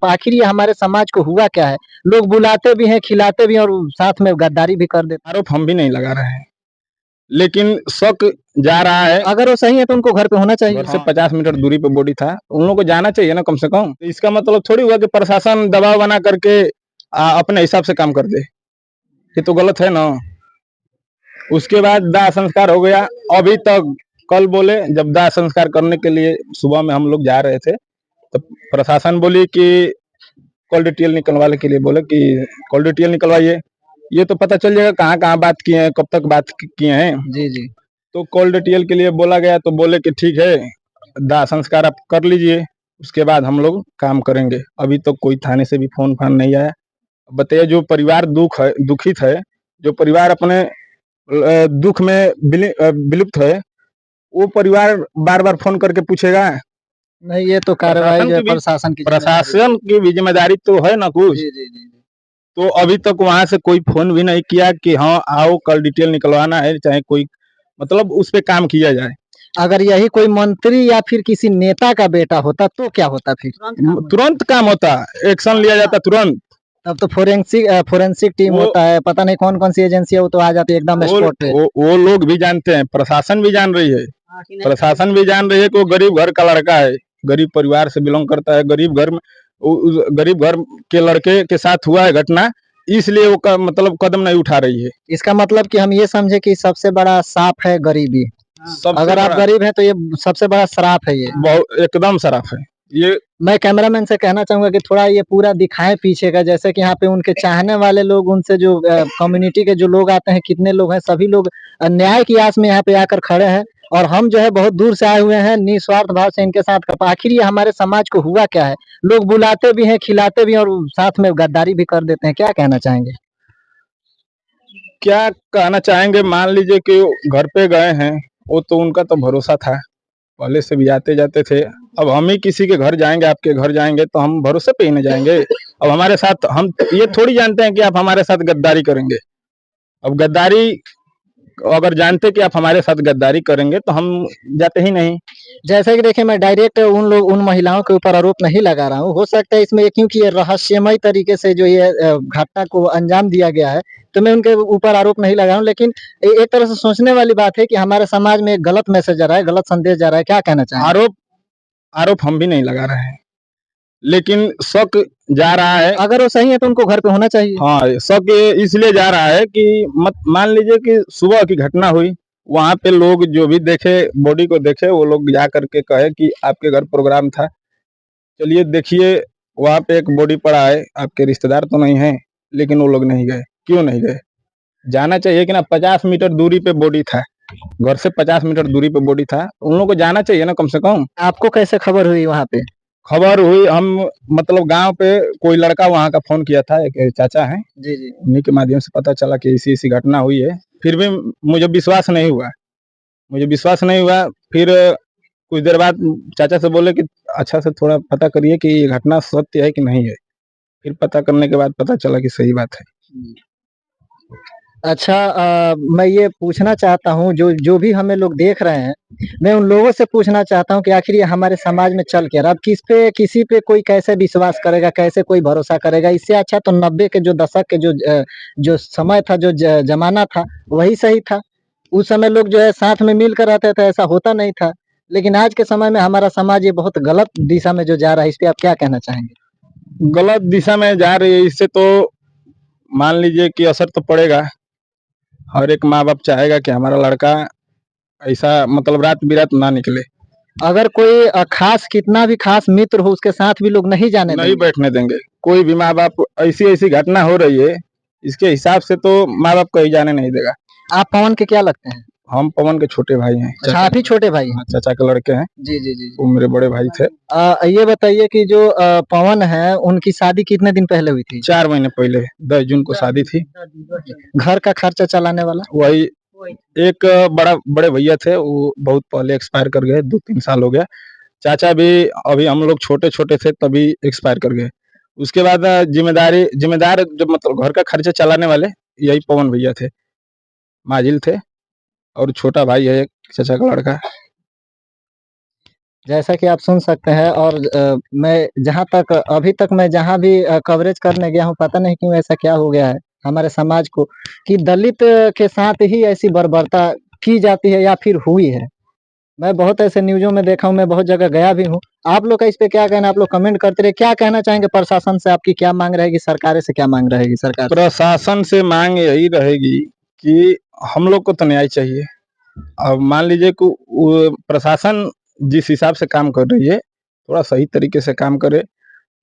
आखिर ये हमारे समाज को हुआ क्या है? लोग बुलाते भी हैं, खिलाते भी हैं और साथ में गद्दारी भी कर देते हैं। आरोप हम भी नहीं लगा रहे हैं, लेकिन शक जा रहा है। अगर वो सही है तो उनको घर पे होना चाहिए। घर से 50 मीटर दूरी पे बॉडी था, उन लोगों को जाना चाहिए ना कम से कम। इसका मतलब थोड़ी हुआ कि प्रशासन दबाव बना करके अपने हिसाब से काम कर दे, ये तो गलत है ना। उसके बाद दाह संस्कार हो गया। अभी तक कल बोले जब दाह संस्कार करने के लिए सुबह में हम लोग जा रहे थे तो प्रशासन बोली कि कॉल डिटेल निकलवाने के लिए बोले कि कॉल डिटेल निकलवाइए, ये तो पता चल जाएगा कहाँ कहाँ बात किए हैं, कब तक बात किए हैं। जी जी। तो कॉल डिटेल के लिए बोला गया तो बोले कि ठीक है दाह संस्कार आप कर लीजिए, उसके बाद हम लोग काम करेंगे। अभी तो कोई थाने से भी फोन फान नहीं आया। बताइए जो परिवार दुखित है, जो परिवार अपने दुख में विलुप्त है, वो परिवार बार बार फोन करके पूछेगा। नहीं, ये तो कार्रवाई जो है प्रशासन की भी जिम्मेदारी तो है ना कुछ। जी जी जी। तो अभी तक वहां से कोई फोन भी नहीं किया कि हाँ आओ कल डिटेल निकलवाना है, चाहे कोई मतलब उस पे काम किया जाए। अगर यही कोई मंत्री या फिर किसी नेता का बेटा होता तो क्या होता फिर? तुरंत काम होता, एक्शन लिया जाता तुरंत। तब तो फोरेंसिक टीम होता है, पता नहीं कौन कौन सी एजेंसी है, वो तो आ जाती है एकदम स्पॉट पे। वो लोग भी जानते हैं, प्रशासन भी जान रही है, प्रशासन भी जान रही है कि वो गरीब घर का लड़का है, गरीब परिवार से बिलोंग करता है, गरीब घर में गरीब घर के लड़के के साथ हुआ है घटना, इसलिए वो मतलब कदम नहीं उठा रही है। इसका मतलब कि हम ये समझे कि सबसे बड़ा साफ है गरीबी। अगर आप गरीब हैं तो ये सबसे बड़ा श्राप है ये। बहुत एकदम शराफ है ये। मैं कैमरामैन से कहना चाहूंगा कि थोड़ा ये पूरा दिखाएं पीछे का, जैसे कि यहाँ पे उनके चाहने वाले लोग, उनसे जो कम्युनिटी के जो लोग आते हैं, कितने लोग हैं, सभी लोग न्याय की आस में यहाँ पे आकर खड़े हैं। और हम जो है बहुत दूर से आए हुए हैं निस्वार्थ भाव से इनके साथ। आखिर ये हमारे समाज को हुआ क्या है? लोग बुलाते भी हैं, खिलाते भी हैं और साथ में गद्दारी भी कर देते हैं। क्या कहना चाहेंगे? क्या कहना चाहेंगे, मान लीजिए कि घर पे गए हैं, वो तो उनका तो भरोसा था, पहले से भी आते जाते थे। अब हम ही किसी के घर जाएंगे, आपके घर जाएंगे तो हम भरोसे पे ही नहीं जाएंगे। अब हमारे साथ हम ये थोड़ी जानते हैं कि आप हमारे साथ गद्दारी करेंगे। अब गद्दारी अगर जानते कि आप हमारे साथ गद्दारी करेंगे तो हम जाते ही नहीं। जैसे कि देखिए, मैं डायरेक्ट उन महिलाओं के ऊपर आरोप नहीं लगा रहा हूँ। हो सकता है इसमें क्योंकि ये रहस्यमय तरीके से जो ये घटना को अंजाम दिया गया है, तो मैं उनके ऊपर आरोप नहीं लगा रहा हूँ। लेकिन एक तरह से सोचने वाली बात है कि हमारे समाज में एक गलत मैसेज जा रहा है, गलत संदेश जा रहा है। क्या कहना चाहेंगे? आरोप हम भी नहीं लगा रहे हैं, लेकिन शक जा रहा है। अगर वो सही है तो उनको घर पे होना चाहिए। हाँ, शक इसलिए जा रहा है कि मान लीजिए कि सुबह की घटना हुई, वहां पे लोग जो भी देखे, बॉडी को देखे, वो लोग जा करके कहे कि आपके घर प्रोग्राम था, चलिए देखिए वहां पे एक बॉडी पड़ा है, आपके रिश्तेदार तो नहीं है, लेकिन वो लोग नहीं गए। क्यों नहीं गए? जाना चाहिए कि ना। 50 मीटर दूरी पे बॉडी था, घर से 50 मीटर दूरी पे बॉडी था, उन लोगों को जाना चाहिए ना कम से कम। आपको कैसे खबर हुई वहाँ पे? खबर हुई, हम मतलब गांव पे कोई लड़का वहां का फोन किया था, एक चाचा हैं, जी जी। उन्हीं के माध्यम से पता चला कि ऐसी ऐसी घटना हुई है। फिर भी मुझे विश्वास नहीं हुआ, फिर कुछ देर बाद चाचा से बोले कि अच्छा से थोड़ा पता करिए कि ये घटना सत्य है कि नहीं है। फिर पता करने के बाद पता चला कि सही बात है। अच्छा, मैं ये पूछना चाहता हूँ, जो जो भी हमें लोग देख रहे हैं, मैं उन लोगों से पूछना चाहता हूँ कि आखिर ये हमारे समाज में चल क्या रहा है? अब किसी पे कोई कैसे विश्वास करेगा, कैसे कोई भरोसा करेगा? इससे अच्छा तो 90 के जो दशक के जो समय था, जो जमाना था, वही सही था। उस समय लोग जो है साथ में मिलकर रहते थे, ऐसा होता नहीं था। लेकिन आज के समय में हमारा समाज ये बहुत गलत दिशा में जो जा रहा है, इस पे आप क्या कहना चाहेंगे? गलत दिशा में जा रही है, इससे तो मान लीजिए कि असर तो पड़ेगा। हर एक माँ बाप चाहेगा कि हमारा लड़का ऐसा मतलब रात बिरात ना निकले। अगर कोई खास, कितना भी खास मित्र हो, उसके साथ भी लोग नहीं जाने नहीं देंगे। बैठने देंगे। कोई भी माँ बाप, ऐसी ऐसी घटना हो रही है, इसके हिसाब से तो माँ बाप कहीं जाने नहीं देगा। आप पवन के क्या लगते हैं? हम पवन के छोटे भाई हैं। अच्छा, आप ही छोटे भाई हैं? चाचा के लड़के हैं। जी जी जी। वो मेरे बड़े भाई थे। ये बताइए कि जो पवन है, उनकी शादी कितने दिन पहले हुई थी? 4 महीने पहले 10 जून को शादी थी। घर का खर्चा चलाने वाला? वही एक बड़े भैया थे, वो बहुत पहले एक्सपायर कर गए, 2-3 साल हो गया। चाचा भी अभी हम लोग छोटे छोटे थे तभी एक्सपायर कर गए। उसके बाद जिम्मेदार जब मतलब घर का खर्चा चलाने वाले यही पवन भैया थे, माजिल थे, और छोटा भाई है एक चाचा का लड़का। जैसा कि आप सुन सकते हैं और मैं जहाँ तक अभी तक मैं जहाँ भी कवरेज करने गया हूँ, पता नहीं क्यों ऐसा क्या हो गया है हमारे समाज को कि दलित के साथ ही ऐसी बर्बरता की जाती है या फिर हुई है। मैं बहुत ऐसे न्यूज़ों में देखा हूँ, मैं बहुत जगह गया भी हूँ। आप लोग का इस पे क्या कहना है? आप लोग कमेंट करते रहिए। क्या कहना चाहेंगे प्रशासन से आपकी क्या माँग रहेगी? सरकारें से क्या माँग रहेगी सरकार से? प्रशासन से मांग यही रहेगी कि हम लोग को तो न्याय चाहिए। अब मान लीजिए कि प्रशासन जिस हिसाब से काम कर रही है थोड़ा सही तरीके से काम करे।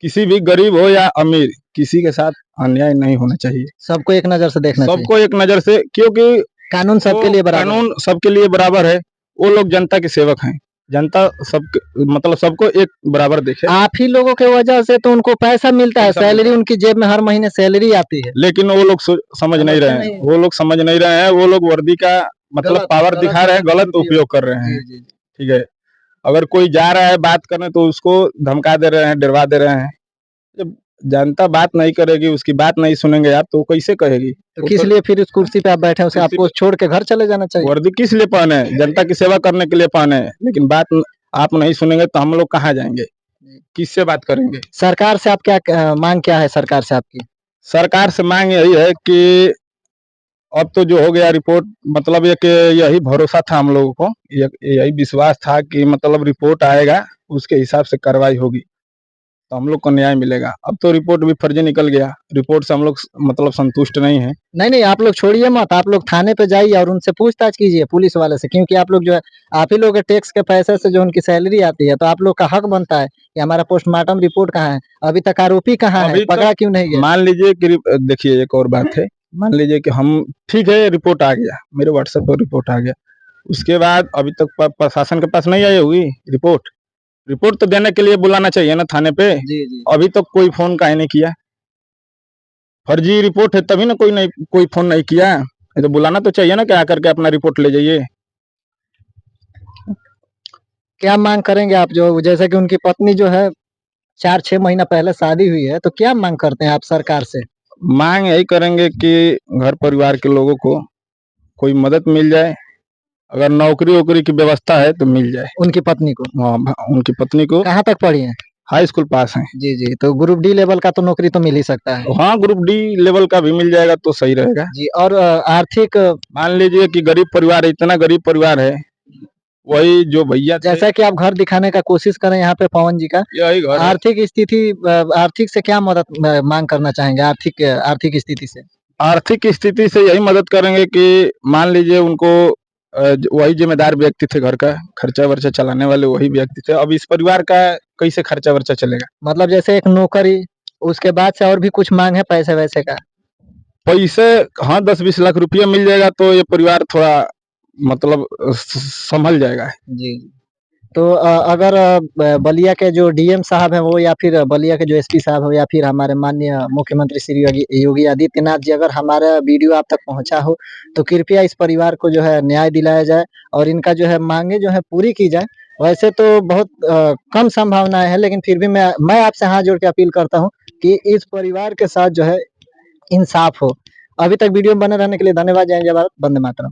किसी भी गरीब हो या अमीर, किसी के साथ अन्याय नहीं होना चाहिए। सबको एक नज़र से देखना चाहिए। सबको एक नज़र से, क्योंकि कानून सबके लिए बराबर है। कानून सबके लिए बराबर है। वो लोग जनता के सेवक हैं। जनता सब मतलब सबको एक बराबर देखे। आप ही लोगों के वजह से तो उनको पैसा मिलता है, पैसा मिलता सैलरी है। उनकी जेब में हर महीने सैलरी आती है। लेकिन वो लोग समझ नहीं समझते रहे हैं। नहीं। वो लोग समझ नहीं रहे हैं। वो लोग वर्दी का मतलब गलत पावर गलत दिखा रहे हैं, गलत उपयोग कर रहे जी, हैं। जी, जी। ठीक है। अगर कोई जा रहा है बात करने तो उसको धमका दे रहे हैं, डरवा दे रहे हैं। जब जनता बात नहीं करेगी, उसकी बात नहीं सुनेंगे आप, तो वो कैसे कहेगी? तो वो किस तो लिए फिर उस कुर्सी पे आप बैठे हैं, उसे कुर्सी आपको पे छोड़ के घर चले जाना चाहिए। वर्दी किस लिए पहने हैं? जनता की सेवा करने के लिए पहने हैं। लेकिन बात आप नहीं सुनेंगे तो हम लोग कहाँ जाएंगे? किससे बात करेंगे? सरकार से आप क्या माँग क्या है सरकार से आपकी? सरकार से मांग यही है कि अब तो जो हो गया रिपोर्ट, मतलब ये कि यही भरोसा था हम लोगों को, यही विश्वास था कि मतलब रिपोर्ट आएगा, उसके हिसाब से कार्रवाई होगी, तो हम लोग को न्याय मिलेगा। अब तो रिपोर्ट भी फर्जी निकल गया। रिपोर्ट से हम लोग मतलब संतुष्ट नहीं है। नहीं, नहीं, आप लोग छोड़िए मत, आप लोग थाने पे जाइए और उनसे पूछताछ कीजिए पुलिस वाले से, क्योंकि आप लोग जो है, आप ही लोग के टैक्स के पैसे से जो उनकी सैलरी आती है, तो आप लोग का हक बनता है कि हमारा पोस्टमार्टम रिपोर्ट कहाँ है? अभी तक आरोपी कहाँ है? अभी पकड़ा तक क्यों नहीं गया? मान लीजिए कि देखिए एक और बात है। मान लीजिए कि हम ठीक है, रिपोर्ट आ गया, मेरे व्हाट्सएप पर रिपोर्ट आ गया, उसके बाद अभी तक प्रशासन के पास नहीं आई होगी रिपोर्ट। रिपोर्ट तो देने के लिए बुलाना चाहिए ना थाने पे। जी, जी। अभी तक कोई फोन काहे नहीं किया? फर्जी रिपोर्ट है तभी ना कोई फोन नहीं किया। ये तो बुलाना तो चाहिए ना कि आकर के अपना रिपोर्ट ले जाइए। क्या माँग करेंगे आप, जो जैसे कि उनकी पत्नी जो है 4-6 महीना पहले शादी हुई है, तो क्या माँग करते हैं आप सरकार से? मांग यही करेंगे कि घर परिवार के लोगों को कोई मदद मिल जाए। अगर नौकरी वोकरी की व्यवस्था है तो मिल जाए। उनकी पत्नी को? हाँ, उनकी पत्नी को कहाँ तक पढ़ी हैं? हाई स्कूल पास है। जी, जी, तो ग्रुप डी लेवल का तो नौकरी तो मिल ही सकता है। हाँ, ग्रुप डी लेवल का भी मिल जाएगा तो सही रहेगा। जी, और आर्थिक मान लीजिए कि गरीब परिवार है, इतना गरीब परिवार है, वही जो भैया थे, जैसा कि आप घर दिखाने का कोशिश कर रहे हैं यहाँ पे पवन जी का, यही घर है। आर्थिक स्थिति आर्थिक से क्या मदद माँग करना चाहेंगे आर्थिक आर्थिक स्थिति से? आर्थिक स्थिति से यही मदद करेंगे कि मान लीजिए उनको वही जिम्मेदार व्यक्ति थे, घर का खर्चा वर्चा चलाने वाले वही व्यक्ति थे। अब इस परिवार का कैसे खर्चा वर्चा चलेगा? मतलब जैसे एक नौकरी, उसके बाद से और भी कुछ माँग है पैसे-वैसे का? पैसे, हाँ, 10-20 लाख रुपया मिल जाएगा तो ये परिवार थोड़ा मतलब संभल जाएगा। जी। तो अगर बलिया के जो डीएम साहब हैं वो, या फिर बलिया के जो एसपी साहब हो, या फिर हमारे माननीय मुख्यमंत्री श्री योगी आदित्यनाथ जी, अगर हमारा वीडियो आप तक पहुँचा हो, तो कृपया इस परिवार को जो है न्याय दिलाया जाए और इनका जो है माँगे जो है पूरी की जाए। वैसे तो बहुत कम संभावनाएँ हैं, लेकिन फिर भी मैं आपसे हाथ जोड़ के अपील करता हूँ कि इस परिवार के साथ जो है इंसाफ हो। अभी तक वीडियो में बने रहने के लिए धन्यवाद। जय हिंद, जय भारत, वंदे मातरम।